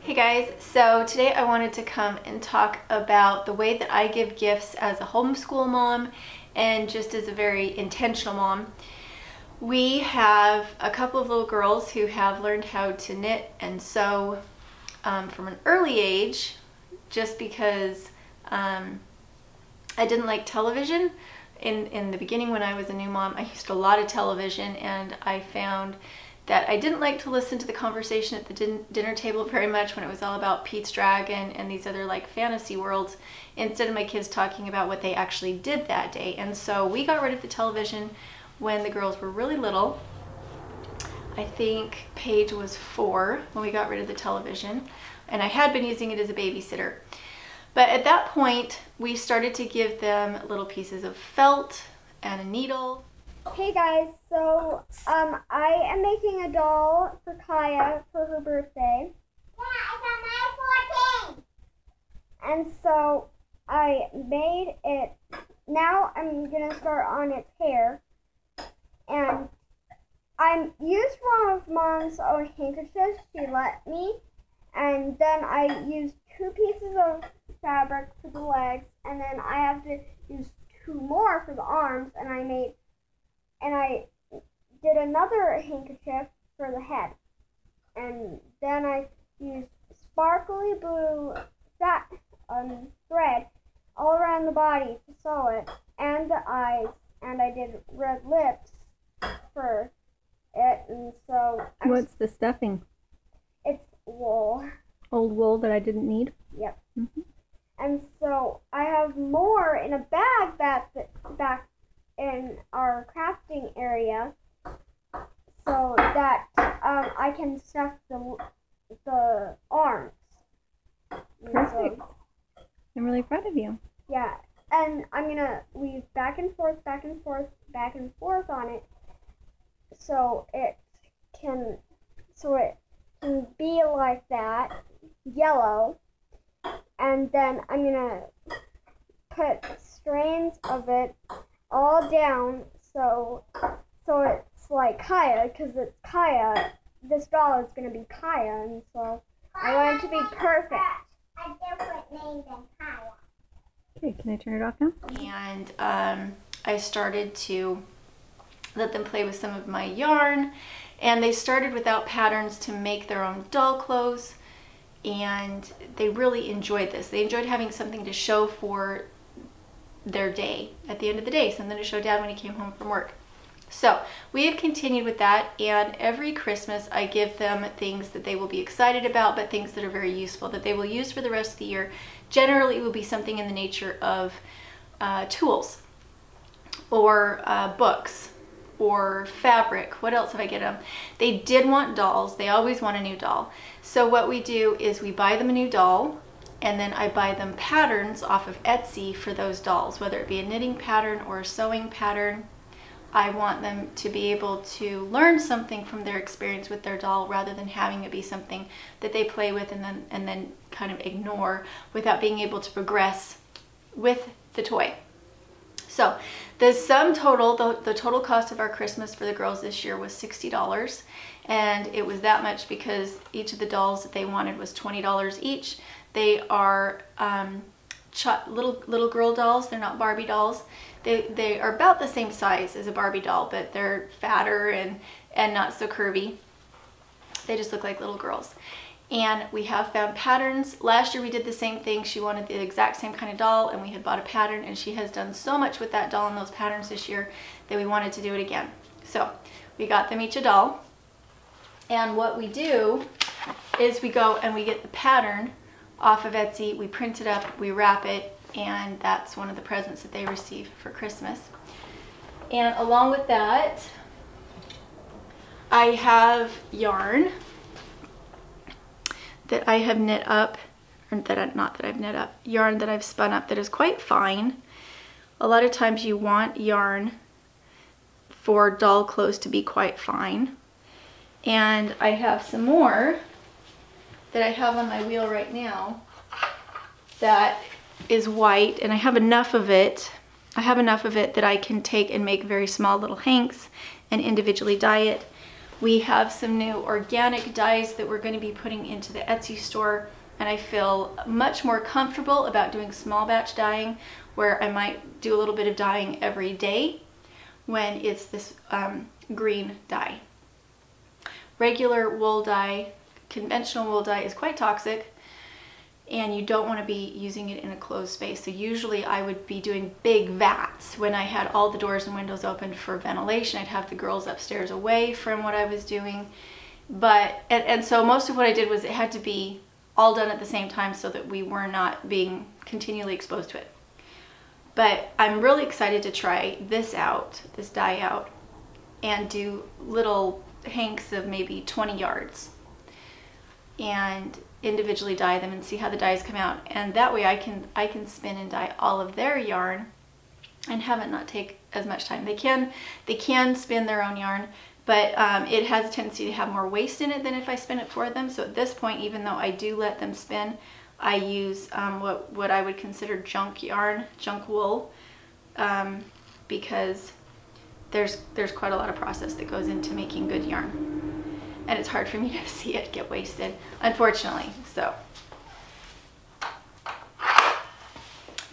Hey guys, so today I wanted to come and talk about the way that I give gifts as a homeschool mom and just as a very intentional mom. We have a couple of little girls who have learned how to knit and sew from an early age, just because I didn't like television. In the beginning when I was a new mom, I used a lot of television, and I found that I didn't like to listen to the conversation at the dinner table very much when it was all about Pete's Dragon and these other like fantasy worlds, instead of my kids talking about what they actually did that day. And so we got rid of the television when the girls were really little. I think Paige was 4 when we got rid of the television, and I had been using it as a babysitter. But at that point, we started to give them little pieces of felt and a needle. Hey guys, so I am making a doll for Kaya for her birthday. Yeah, it's on my 14. And so I made it. Now I'm gonna start on its hair, and I used one of Mom's own handkerchiefs. She let me, and then I used 2 pieces of fabric for the legs, and then I have to use 2 more for the arms, and I did another handkerchief for the head. And then I used sparkly blue thread all around the body to sew it, and the eyes, and I did red lips for it. And so what's the stuffing? It's wool. Old wool that I didn't need? Yep. Mm-hmm. And so I have more in a bag back in our crafting area, so that I can stuff the arms. Perfect. So, I'm really proud of you. Yeah, and I'm gonna weave back and forth, back and forth, back and forth on it, so it can be like that, yellow, and then I'm gonna put strands of it all down, so it's like Kaya, because it's Kaya. This doll is going to be Kaya, and so I want it to be perfect. A different name than Kaya. Okay, can I turn it off now? And I started to let them play with some of my yarn, and they started without patterns to make their own doll clothes, and they really enjoyed this. They enjoyed having something to show for their day at the end of the day, something to show Dad when he came home from work. So we have continued with that, and every Christmas I give them things that they will be excited about, but things that are very useful that they will use for the rest of the year. Generally it will be something in the nature of tools or books or fabric. What else have I get them? They did want dolls. They always want a new doll. So what we do is we buy them a new doll, and then I buy them patterns off of Etsy for those dolls, whether it be a knitting pattern or a sewing pattern. I want them to be able to learn something from their experience with their doll, rather than having it be something that they play with and then kind of ignore without being able to progress with the toy. So the sum total, the total cost of our Christmas for the girls this year was $60. And it was that much because each of the dolls that they wanted was $20 each. They are little girl dolls. They're not Barbie dolls. They are about the same size as a Barbie doll, but they're fatter and not so curvy. They just look like little girls. And we have found patterns. Last year we did the same thing. She wanted the exact same kind of doll, and we had bought a pattern, and she has done so much with that doll and those patterns this year that we wanted to do it again. So we got them each a doll. And what we do is we go and we get the pattern off of Etsy, we print it up, we wrap it, and that's one of the presents that they receive for Christmas. And along with that, I have yarn that I have knit up, or yarn that I've spun up that is quite fine. A lot of times you want yarn for doll clothes to be quite fine. And I have some more that I have on my wheel right now that is white, and I have enough of it. that I can take and make very small little hanks and individually dye it. We have some new organic dyes that we're going to be putting into the Etsy store, and I feel much more comfortable about doing small batch dyeing, where I might do a little bit of dyeing every day when it's this green dye. Regular wool dye, conventional wool dye, is quite toxic, and you don't want to be using it in a closed space. So usually I would be doing big vats when I had all the doors and windows open for ventilation. I'd have the girls upstairs away from what I was doing. But, and so most of what I did was it had to be all done at the same time so that we were not being continually exposed to it. But I'm really excited to try this out, this dye out, and do little hanks of maybe 20 yards and individually dye them and see how the dyes come out. And that way I can spin and dye all of their yarn and have it not take as much time. They can spin their own yarn, but it has a tendency to have more waste in it than if I spin it for them. So at this point, even though I do let them spin, I use what I would consider junk yarn, junk wool, because there's quite a lot of process that goes into making good yarn. And it's hard for me to see it get wasted, unfortunately. So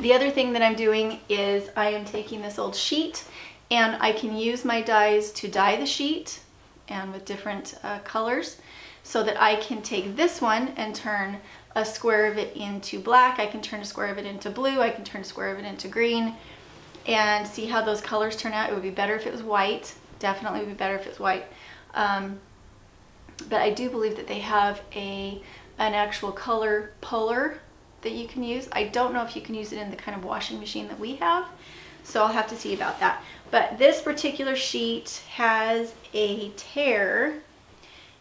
the other thing that I'm doing is I am taking this old sheet, and I can use my dyes to dye the sheet and with different colors, so that I can take this one and turn a square of it into black. I can turn a square of it into blue. I can turn a square of it into green, and see how those colors turn out. It would be better if it was white. Definitely would be better if it's white. But I do believe that they have an actual color puller that you can use. I don't know if you can use it in the kind of washing machine that we have, so I'll have to see about that. But this particular sheet has a tear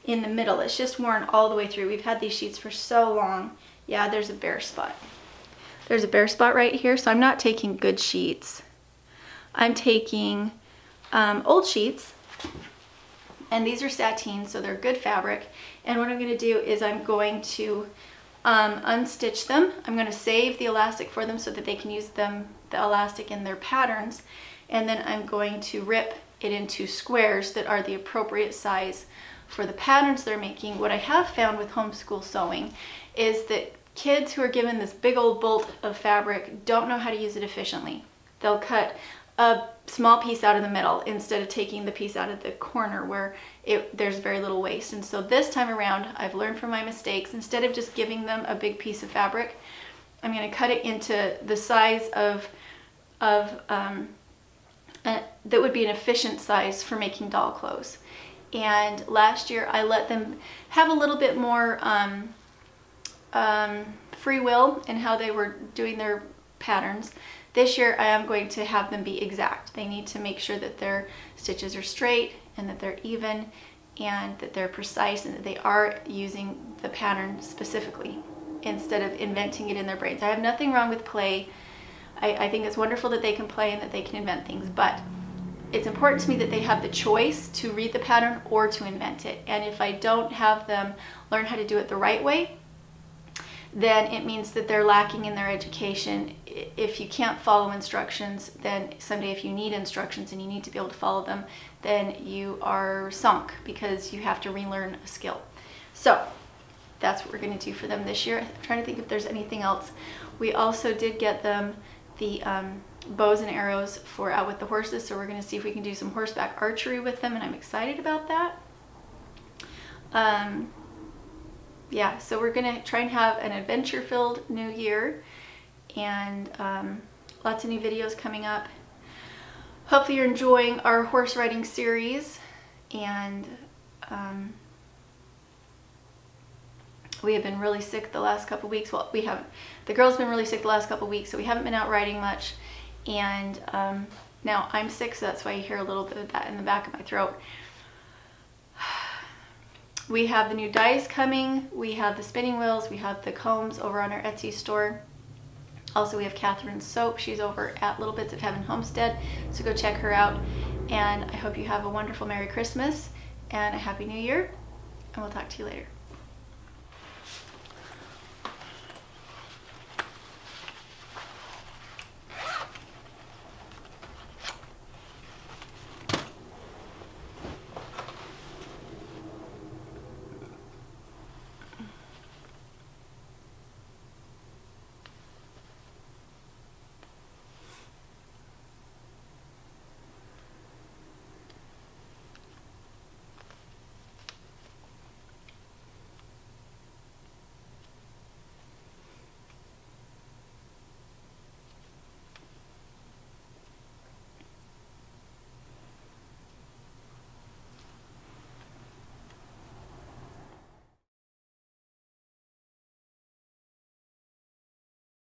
in the middle. It's just worn all the way through. We've had these sheets for so long. Yeah, there's a bare spot. There's a bare spot right here, so I'm not taking good sheets. I'm taking old sheets, and these are sateen, so they're good fabric. And what I'm going to do is I'm going to unstitch them. I'm going to save the elastic for them so that they can use the elastic in their patterns, and then I'm going to rip it into squares that are the appropriate size for the patterns they're making. What I have found with homeschool sewing is that kids who are given this big old bolt of fabric don't know how to use it efficiently. They'll cut a small piece out of the middle instead of taking the piece out of the corner where there's very little waste. And so this time around, I've learned from my mistakes. Instead of just giving them a big piece of fabric, I'm going to cut it into the size that would be an efficient size for making doll clothes. And last year I let them have a little bit more free will in how they were doing their patterns. This year I am going to have them be exact. They need to make sure that their stitches are straight and that they're even and that they're precise and that they are using the pattern specifically instead of inventing it in their brains. I have nothing wrong with play. I think it's wonderful that they can play and that they can invent things, but it's important to me that they have the choice to read the pattern or to invent it. And if I don't have them learn how to do it the right way, then it means that they're lacking in their education. If you can't follow instructions, then someday if you need instructions and you need to be able to follow them, then you are sunk because you have to relearn a skill. So that's what we're going to do for them this year. I'm trying to think if there's anything else. We also did get them the bows and arrows for out with the horses, so we're going to see if we can do some horseback archery with them, and I'm excited about that. Yeah, so we're going to try and have an adventure-filled new year, and lots of new videos coming up. Hopefully you're enjoying our horse riding series, and we have been really sick the last couple weeks. Well, we haven't. The girls have been really sick the last couple weeks, so we haven't been out riding much. And now I'm sick, so that's why you hear a little bit of that in the back of my throat. We have the new dyes coming. We have the spinning wheels. We have the combs over on our Etsy store. Also, we have Catherine's soap. She's over at Little Bits of Heaven Homestead, so go check her out. And I hope you have a wonderful Merry Christmas and a Happy New Year, and we'll talk to you later.